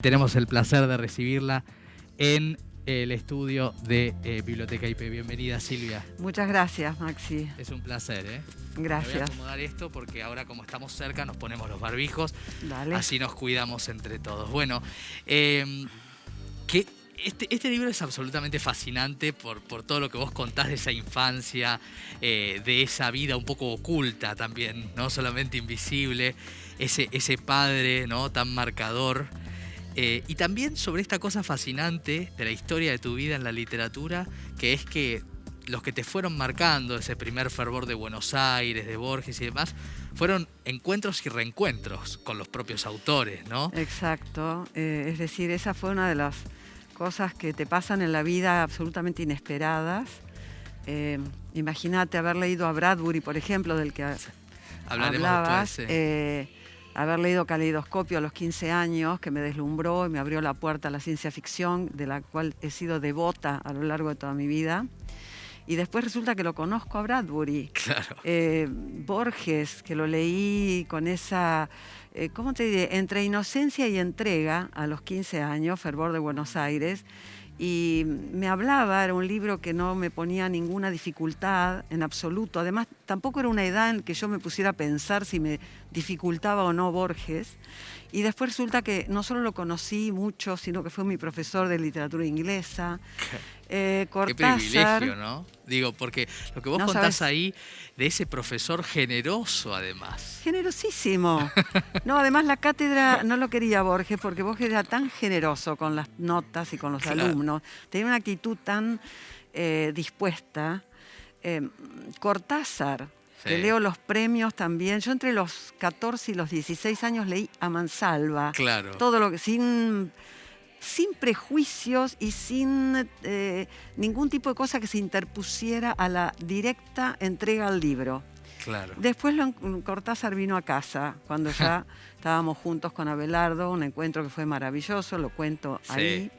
Tenemos el placer de recibirla en el estudio de Biblioteca IP. Bienvenida, Silvia. Muchas gracias, Maxi. Es un placer, ¿eh? Gracias. Me voy a acomodar esto porque ahora, como estamos cerca, nos ponemos los barbijos. Dale. Así nos cuidamos entre todos. Bueno, este libro es absolutamente fascinante por todo lo que vos contás de esa infancia, de esa vida un poco oculta también, no solamente invisible, ese padre, ¿no?, tan marcador. Y también sobre esta cosa fascinante de la historia de tu vida en la literatura, que es que los que te fueron marcando, ese primer fervor de Buenos Aires, de Borges y demás, fueron encuentros y reencuentros con los propios autores, ¿no? Exacto. Es decir, esa fue una de las cosas que te pasan en la vida absolutamente inesperadas. Imagínate haber leído a Bradbury, por ejemplo, del que hablabas. Después, haber leído Caleidoscopio a los 15 años, que me deslumbró y me abrió la puerta a la ciencia ficción, de la cual he sido devota a lo largo de toda mi vida. Y después resulta que lo conozco a Bradbury. Claro. Borges, que lo leí con esa, ¿cómo te diré?, entre inocencia y entrega a los 15 años, Fervor de Buenos Aires. Y me hablaba, era un libro que no me ponía ninguna dificultad en absoluto. Además, tampoco era una edad en que yo me pusiera a pensar si me dificultaba o no Borges. Y después resulta que no solo lo conocí mucho, sino que fue mi profesor de literatura inglesa. Cortázar. Qué privilegio, ¿no? Digo, porque lo que vos contás ahí de ese profesor generoso, además. Generosísimo. No, además la cátedra no lo quería Borges, porque Borges era tan generoso con las notas y con los alumnos. Tenía una actitud tan dispuesta. Cortázar, que leo los premios también. Yo entre los 14 y los 16 años leí a mansalva. Claro. Todo lo que sin prejuicios y sin ningún tipo de cosa que se interpusiera a la directa entrega al libro. Claro. Después Cortázar vino a casa, cuando ya estábamos juntos con Abelardo, un encuentro que fue maravilloso, lo cuento ahí.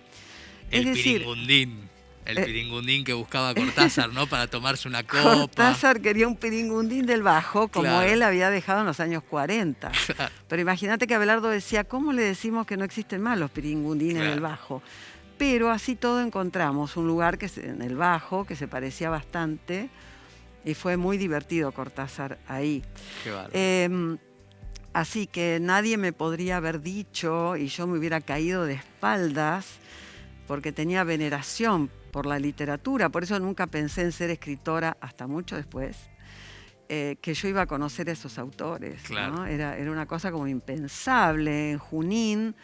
El piringundín. El piringundín que buscaba Cortázar, ¿no?, para tomarse una copa. Cortázar quería un piringundín del Bajo, como él había dejado en los años 40. Claro. Pero imagínate que Abelardo decía, ¿cómo le decimos que no existen más los piringundines del Bajo? Pero así todo encontramos un lugar en el Bajo que se parecía bastante y fue muy divertido Cortázar ahí. Qué bárbaro. Así que nadie me podría haber dicho y yo me hubiera caído de espaldas porque tenía veneración por la literatura, por eso nunca pensé en ser escritora hasta mucho después, que yo iba a conocer a esos autores. Claro. ¿no? Era una cosa como impensable. En Junín,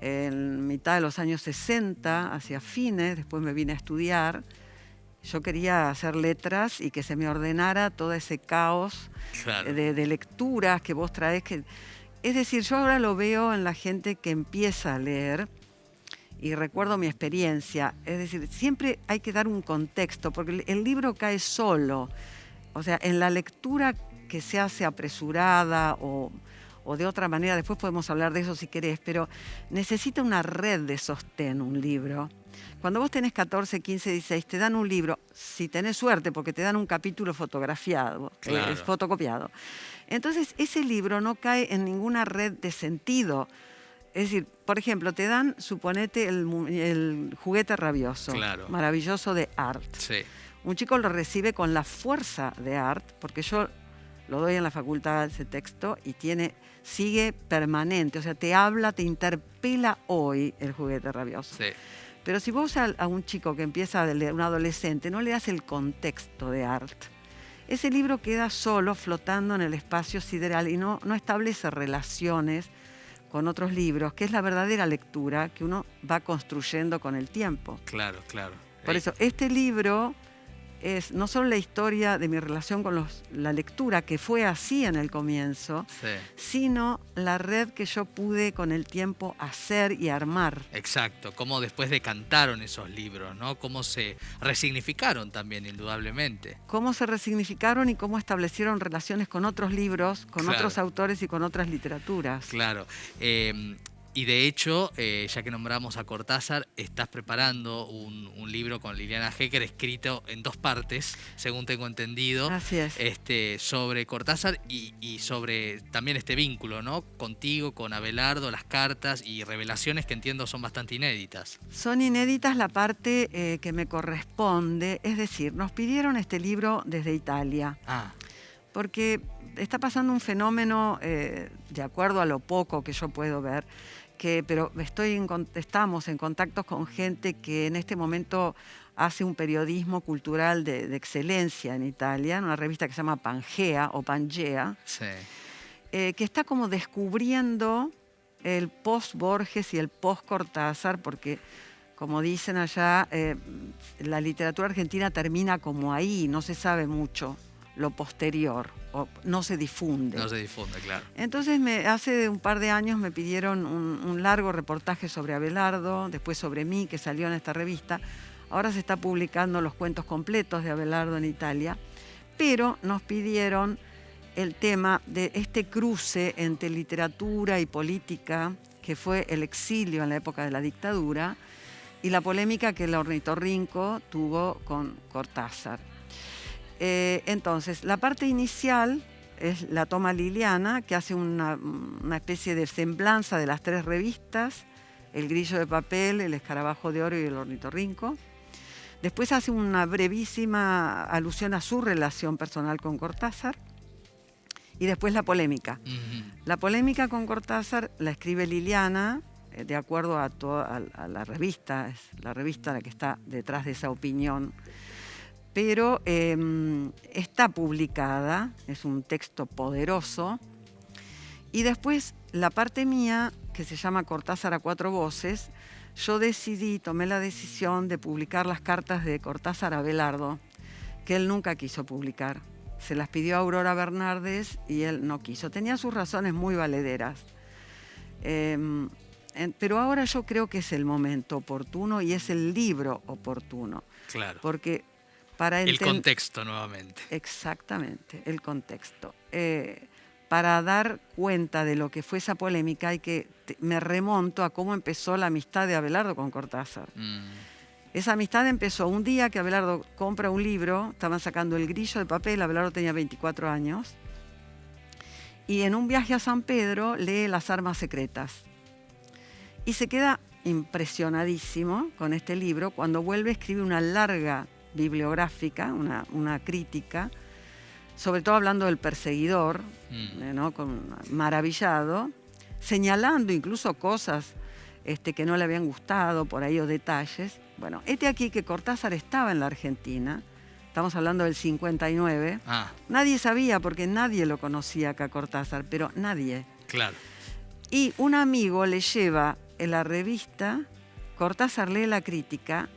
en mitad de los años 60, hacia fines, después me vine a estudiar. Yo quería hacer letras y que se me ordenara todo ese caos de lecturas que vos traés. Es decir, yo ahora lo veo en la gente que empieza a leer. Y recuerdo mi experiencia, es decir, siempre hay que dar un contexto, porque el libro cae solo. O sea, en la lectura que se hace apresurada o de otra manera, después podemos hablar de eso si querés, pero necesita una red de sostén un libro. Cuando vos tenés 14, 15, 16, te dan un libro, si tenés suerte, porque te dan un capítulo fotografiado, fotocopiado. Entonces, ese libro no cae en ninguna red de sentido. Es decir, por ejemplo, te dan, suponete, el juguete rabioso, maravilloso de Art. Sí. Un chico lo recibe con la fuerza de Art, porque yo lo doy en la facultad ese texto y sigue permanente, o sea, te habla, te interpela hoy el juguete rabioso. Sí. Pero si vos a un chico que empieza a leer, un adolescente, no le das el contexto de Art, ese libro queda solo flotando en el espacio sideral y no establece relaciones con otros libros, que es la verdadera lectura que uno va construyendo con el tiempo. Claro, claro. Por eso, este libro es no solo la historia de mi relación con la lectura, que fue así en el comienzo, sino la red que yo pude con el tiempo hacer y armar. Exacto, cómo después decantaron esos libros, ¿no? Cómo se resignificaron también, indudablemente. Cómo se resignificaron y cómo establecieron relaciones con otros libros, con otros autores y con otras literaturas. Claro. Y de hecho, ya que nombramos a Cortázar, estás preparando un libro con Liliana Hecker escrito en 2 partes, según tengo entendido, Así es. sobre Cortázar y sobre también este vínculo, ¿no? Contigo, con Abelardo, las cartas y revelaciones que entiendo son bastante inéditas. Son inéditas la parte que me corresponde, es decir, nos pidieron este libro desde Italia, Ah, porque está pasando un fenómeno, de acuerdo a lo poco que yo puedo ver, pero estamos en contacto con gente que en este momento hace un periodismo cultural de excelencia en Italia, en una revista que se llama Pangea o Pangea, sí. que está como descubriendo el post-Borges y el post-Cortázar, porque como dicen allá, la literatura argentina termina como ahí, no se sabe mucho lo posterior, o no se difunde. No se difunde, claro. Entonces, hace un par de años me pidieron un largo reportaje sobre Abelardo, después sobre mí, que salió en esta revista. Ahora se está publicando los cuentos completos de Abelardo en Italia, pero nos pidieron el tema de este cruce entre literatura y política, que fue el exilio en la época de la dictadura, y la polémica que el ornitorrinco tuvo con Cortázar. Entonces, la parte inicial es la toma Liliana, que hace una especie de semblanza de las 3 revistas, El Grillo de Papel, El Escarabajo de Oro y El Ornitorrinco. Después hace una brevísima alusión a su relación personal con Cortázar. Y después la polémica. La polémica con Cortázar la escribe Liliana, de acuerdo a la revista, es la revista la que está detrás de esa opinión. Pero está publicada, es un texto poderoso. Y después la parte mía, que se llama Cortázar a 4 voces, yo tomé la decisión de publicar las cartas de Cortázar a Abelardo, que él nunca quiso publicar. Se las pidió a Aurora Bernardes y él no quiso. Tenía sus razones muy valederas. Pero ahora yo creo que es el momento oportuno y es el libro oportuno. Claro. Porque el contexto nuevamente. Exactamente, el contexto. Para dar cuenta de lo que fue esa polémica, me remonto a cómo empezó la amistad de Abelardo con Cortázar. Esa amistad empezó un día que Abelardo compra un libro, estaban sacando El Grillo de Papel, Abelardo tenía 24 años, y en un viaje a San Pedro lee Las Armas Secretas. Y se queda impresionadísimo con este libro. Cuando vuelve escribe una larga bibliográfica, una crítica, sobre todo hablando del perseguidor, ¿no? Maravillado, señalando incluso cosas que no le habían gustado por ahí o detalles. Bueno, aquí que Cortázar estaba en la Argentina, estamos hablando del 59, nadie sabía porque nadie lo conocía acá Cortázar, pero nadie. Claro. Y un amigo le lleva en la revista, Cortázar lee la crítica,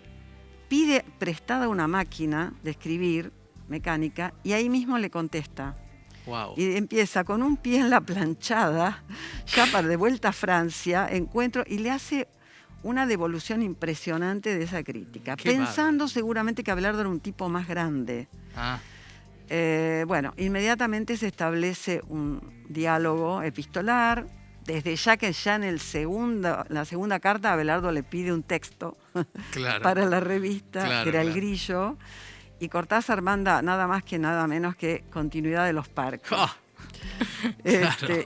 pide prestada una máquina de escribir mecánica y ahí mismo le contesta. Wow. Y empieza con un pie en la planchada, ya para de vuelta a Francia, y le hace una devolución impresionante de esa crítica, pensando seguramente que Abelardo era un tipo más grande. Bueno, inmediatamente se establece un diálogo epistolar, desde ya que ya en la segunda carta Abelardo le pide un texto para la revista, que era El Grillo, y Cortázar manda nada más que nada menos que Continuidad de los Parques.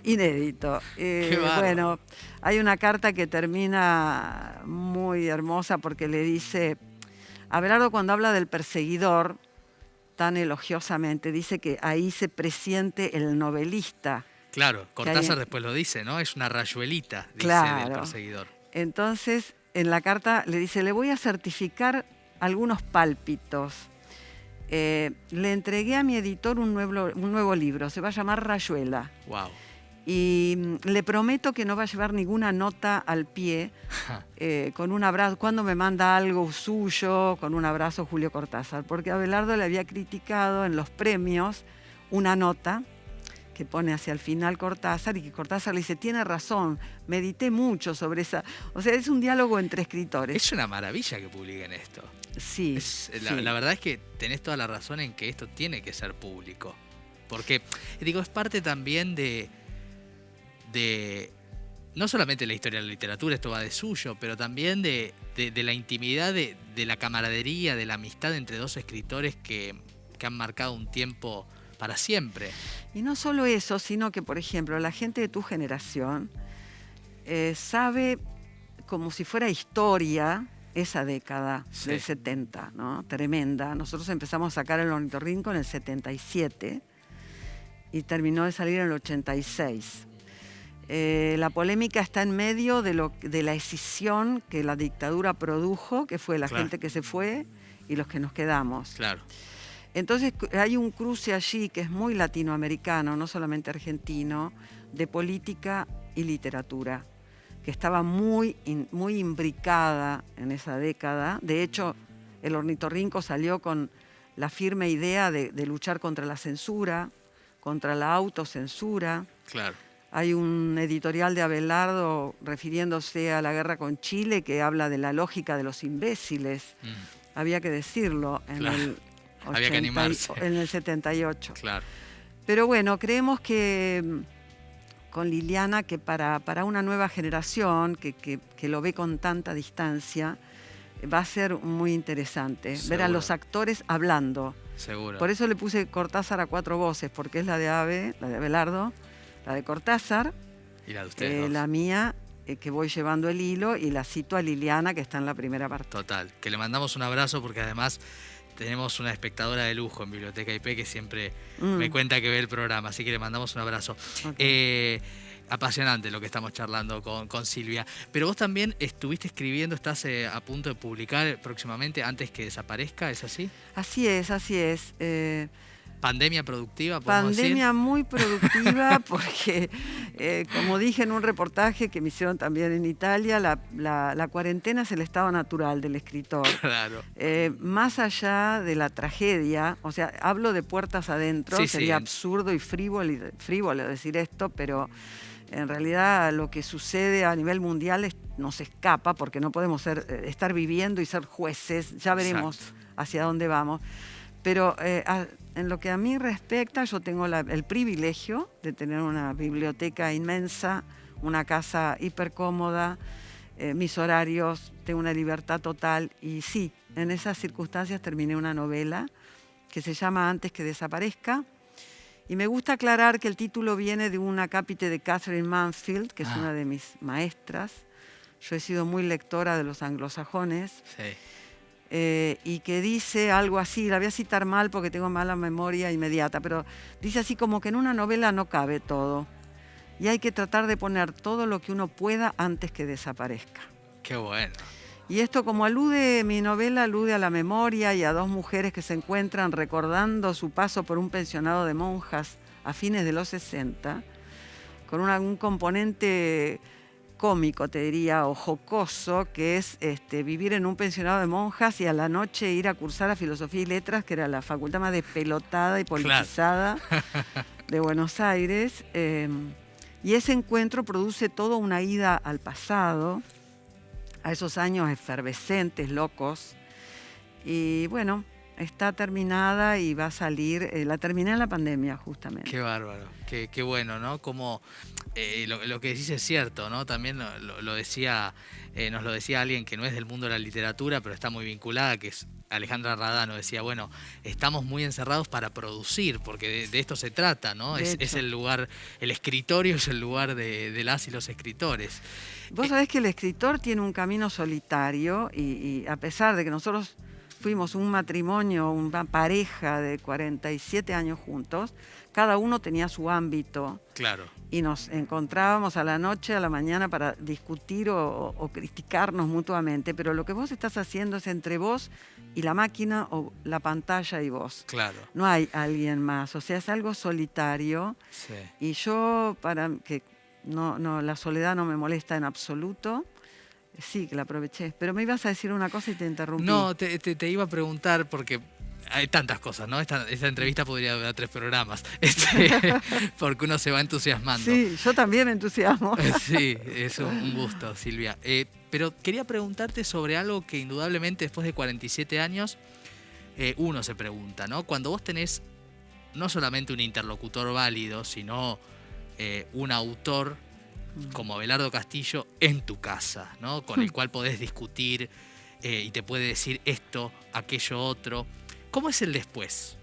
Inédito. Bueno, hay una carta que termina muy hermosa porque le dice, Abelardo cuando habla del perseguidor, tan elogiosamente, dice que ahí se presiente el novelista. Claro, Cortázar después lo dice, ¿no? Es una rayuelita, dice, del perseguidor. Entonces, en la carta le dice, le voy a certificar algunos pálpitos. Le entregué a mi editor un nuevo libro, se va a llamar Rayuela. Wow. Y le prometo que no va a llevar ninguna nota al pie, con un abrazo, cuando me manda algo suyo, con un abrazo Julio Cortázar, porque Abelardo le había criticado en los premios una nota que pone hacia el final Cortázar, y que Cortázar le dice, tiene razón, medité mucho sobre esa... O sea, es un diálogo entre escritores. Es una maravilla que publiquen esto. Sí. La verdad es que tenés toda la razón en que esto tiene que ser público. Porque, digo, es parte también de no solamente la historia de la literatura, esto va de suyo, pero también de la intimidad, de la camaradería, de la amistad entre dos escritores que han marcado un tiempo para siempre. Y no solo eso, sino que, por ejemplo, la gente de tu generación sabe como si fuera historia esa década del 70, ¿no? Tremenda. Nosotros empezamos a sacar El Ornitorrinco en el 77 y terminó de salir en el 86. La polémica está en medio de la escisión que la dictadura produjo, que fue la gente que se fue y los que nos quedamos. Claro. Entonces hay un cruce allí que es muy latinoamericano, no solamente argentino, de política y literatura, que estaba muy imbricada en esa década. De hecho, El Ornitorrinco salió con la firme idea de luchar contra la censura, contra la autocensura. Claro. Hay un editorial de Abelardo refiriéndose a la guerra con Chile que habla de la lógica de los imbéciles. Había que decirlo en el había que animarse. En el 78. Claro. Pero bueno, creemos que con Liliana, que para una nueva generación que lo ve con tanta distancia, va a ser muy interesante. Seguro. Ver a los actores hablando. Seguro. Por eso le puse Cortázar a 4 voces, porque es la de Abelardo, la de Cortázar, y la de ustedes la mía, que voy llevando el hilo, y la cito a Liliana, que está en la primera parte. Total, que le mandamos un abrazo porque además tenemos una espectadora de lujo en Biblioteca IP que siempre me cuenta que ve el programa, así que le mandamos un abrazo. Okay. Apasionante lo que estamos charlando con Silvia. Pero vos también estuviste escribiendo, estás a punto de publicar próximamente, antes que desaparezca, ¿es así? Así es, así es. ¿Pandemia productiva, podemos Pandemia decir? Muy productiva porque, como dije en un reportaje que me hicieron también en Italia, la cuarentena es el estado natural del escritor. Claro. Más allá de la tragedia, o sea, hablo de puertas adentro, sería absurdo y frívolo decir esto, pero en realidad lo que sucede a nivel mundial nos escapa porque no podemos estar viviendo y ser jueces, ya veremos hacia dónde vamos. Pero en lo que a mí respecta, yo tengo el privilegio de tener una biblioteca inmensa, una casa hiper cómoda, mis horarios, tengo una libertad total. Y sí, en esas circunstancias terminé una novela que se llama Antes que desaparezca. Y me gusta aclarar que el título viene de una cápite de Catherine Mansfield, que es una de mis maestras. Yo he sido muy lectora de los anglosajones. Sí. Y que dice algo así, la voy a citar mal porque tengo mala memoria inmediata, pero dice así como que en una novela no cabe todo y hay que tratar de poner todo lo que uno pueda antes que desaparezca. Qué bueno. Y esto, como mi novela alude a la memoria y a 2 mujeres que se encuentran recordando su paso por un pensionado de monjas a fines de los 60, con un componente cómico, te diría, o jocoso, que es vivir en un pensionado de monjas y a la noche ir a cursar a Filosofía y Letras, que era la facultad más despelotada y politizada de Buenos Aires. Y ese encuentro produce toda una ida al pasado, a esos años efervescentes, locos. Y bueno, está terminada y va a salir, la terminé en la pandemia justamente. Qué bárbaro, qué bueno, ¿no? Como lo que decís es cierto, ¿no? También lo decía, nos lo decía alguien que no es del mundo de la literatura, pero está muy vinculada, que es Alejandra Radano. Decía, bueno, estamos muy encerrados para producir, porque de esto se trata, ¿no? Es el lugar, el escritorio es el lugar de las y los escritores. Vos sabés que el escritor tiene un camino solitario y a pesar de que nosotros fuimos un matrimonio, una pareja de 47 años juntos, cada uno tenía su ámbito. Claro. Y nos encontrábamos a la noche, a la mañana para discutir o criticarnos mutuamente, pero lo que vos estás haciendo es entre vos y la máquina o la pantalla y vos. Claro. No hay alguien más, o sea, es algo solitario. Sí. Y yo, para que la soledad no me molesta en absoluto. Sí, que la aproveché. Pero me ibas a decir una cosa y te interrumpí. No, te iba a preguntar porque hay tantas cosas, ¿no? Esta entrevista podría durar 3 programas, porque uno se va entusiasmando. Sí, yo también me entusiasmo. Sí, es un gusto, Silvia. Pero quería preguntarte sobre algo que indudablemente después de 47 años uno se pregunta, ¿no? Cuando vos tenés no solamente un interlocutor válido, sino un autor como Abelardo Castillo en tu casa, ¿no? Con el cual podés discutir y te puede decir esto, aquello, otro. ¿Cómo es el después?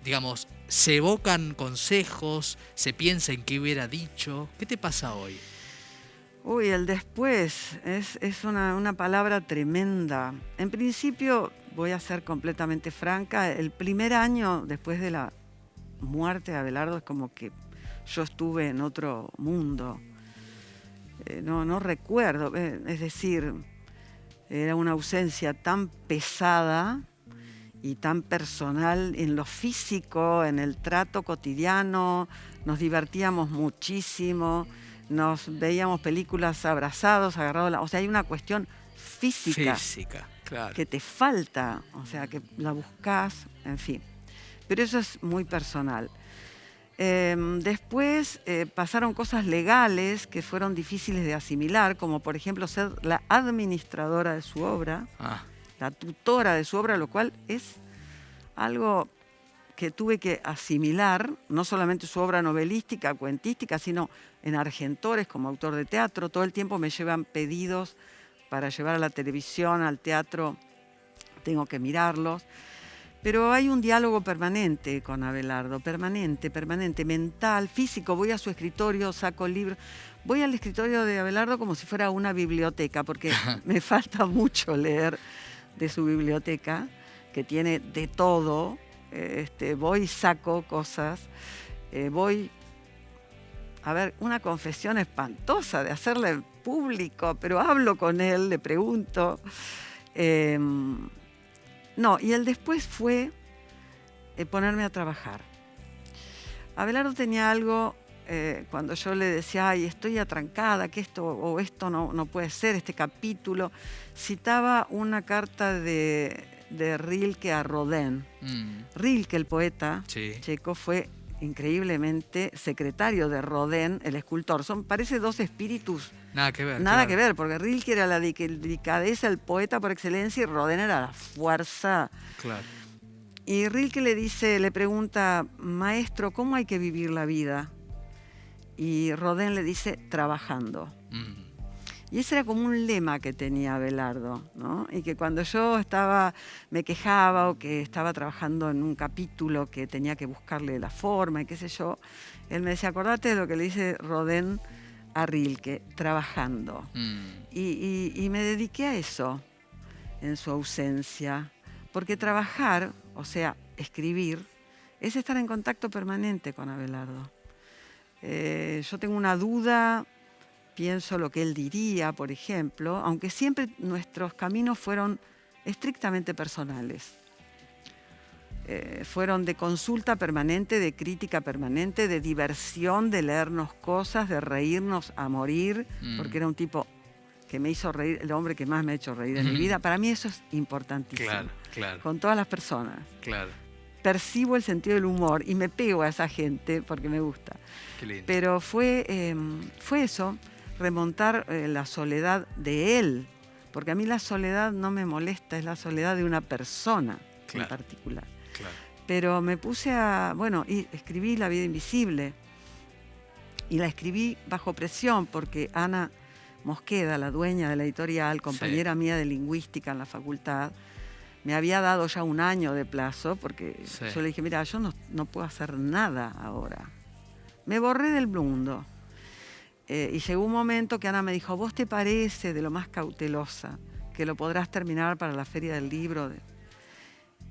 Digamos, ¿se evocan consejos? ¿Se piensa en qué hubiera dicho? ¿Qué te pasa hoy? Uy, el después es una palabra tremenda. En principio, voy a ser completamente franca, el primer año después de la muerte de Abelardo es como que yo estuve en otro mundo. No recuerdo, es decir, era una ausencia tan pesada y tan personal en lo físico, en el trato cotidiano, nos divertíamos muchísimo, nos veíamos películas abrazados, agarrados, o sea, hay una cuestión física claro. que te falta, o sea, que la buscas, en fin. Pero eso es muy personal. Después pasaron cosas legales que fueron difíciles de asimilar, como por ejemplo ser la administradora de su obra, la tutora de su obra, lo cual es algo que tuve que asimilar, no solamente su obra novelística, cuentística, sino en Argentores como autor de teatro. Todo el tiempo me llevan pedidos para llevar a la televisión, al teatro, tengo que mirarlos. Pero hay un diálogo permanente con Abelardo, permanente, mental, físico. Voy a su escritorio, saco libros. Voy al escritorio de Abelardo como si fuera una biblioteca, porque me falta mucho leer de su biblioteca, que tiene de todo. Voy y saco cosas. Voy a ver, una confesión espantosa de hacerla en público, pero hablo con él, le pregunto. No, y el después fue ponerme a trabajar. Abelardo tenía algo, cuando yo le decía, ay, estoy atrancada, que esto o esto no puede ser, este capítulo, citaba una carta de Rilke a Rodin. Rilke, el poeta checo, fue increíblemente secretario de Rodin, el escultor. Parece dos espíritus. Nada que ver. Nada que ver, porque Rilke era la delicadeza, el poeta por excelencia, y Rodin era la fuerza. Claro. Y Rilke le pregunta, maestro, ¿cómo hay que vivir la vida? Y Rodin le dice, trabajando. Y ese era como un lema que tenía Abelardo, ¿no? Y que cuando yo me quejaba o que estaba trabajando en un capítulo que tenía que buscarle la forma y qué sé yo, él me decía, acordate de lo que le dice Rodin a Rilke, trabajando. Y me dediqué a eso en su ausencia, porque trabajar, o sea, escribir, es estar en contacto permanente con Abelardo. Yo tengo una duda, pienso lo que él diría, por ejemplo, aunque siempre nuestros caminos fueron estrictamente personales. Fueron de consulta permanente, de crítica permanente, de diversión, de leernos cosas, de reírnos a morir, porque era un tipo que me hizo reír, el hombre que más me ha hecho reír en mi vida. Para mí eso es importantísimo. Claro. Con todas las personas. Claro. Percibo el sentido del humor y me pego a esa gente porque me gusta. Qué lindo. Pero fue eso, remontar la soledad de él, porque a mí la soledad no me molesta, es la soledad de una persona en particular. Claro. Pero me puse y escribí La vida invisible, y la escribí bajo presión porque Ana Mosqueda, la dueña de la editorial, compañera mía de lingüística en la facultad, me había dado ya un año de plazo, porque yo le dije, mira, yo no puedo hacer nada ahora. Me borré del mundo. Y llegó un momento que Ana me dijo, ¿vos te parece, de lo más cautelosa, que lo podrás terminar para la Feria del Libro?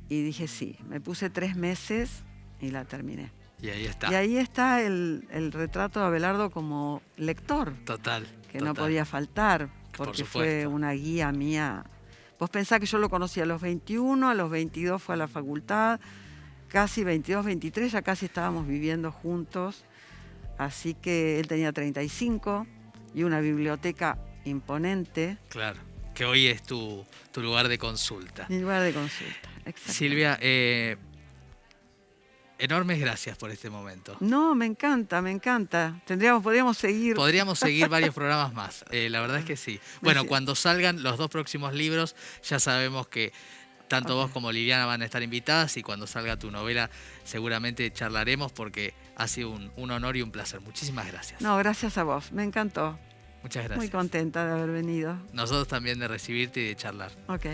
Y dije, sí. Me puse 3 meses y la terminé. Y ahí está. Y ahí está el retrato de Abelardo como lector. Total. Que no podía faltar, porque fue una guía mía. Vos pensás que yo lo conocí a los 21, a los 22 fue a la facultad, casi 22, 23, ya casi estábamos viviendo juntos. Así que él tenía 35 y una biblioteca imponente. Claro, que hoy es tu lugar de consulta. Mi lugar de consulta, exacto. Silvia, enormes gracias por este momento. No, me encanta. Podríamos seguir. Podríamos seguir varios programas más, la verdad es que sí. Bueno, cuando salgan los 2 próximos libros, ya sabemos que Tanto Ok. vos como Liliana van a estar invitadas y cuando salga tu novela seguramente charlaremos porque ha sido un honor y un placer. Muchísimas gracias. No, gracias a vos. Me encantó. Muchas Muy gracias. contenta de haber venido. Nosotros también de recibirte y de charlar. Ok.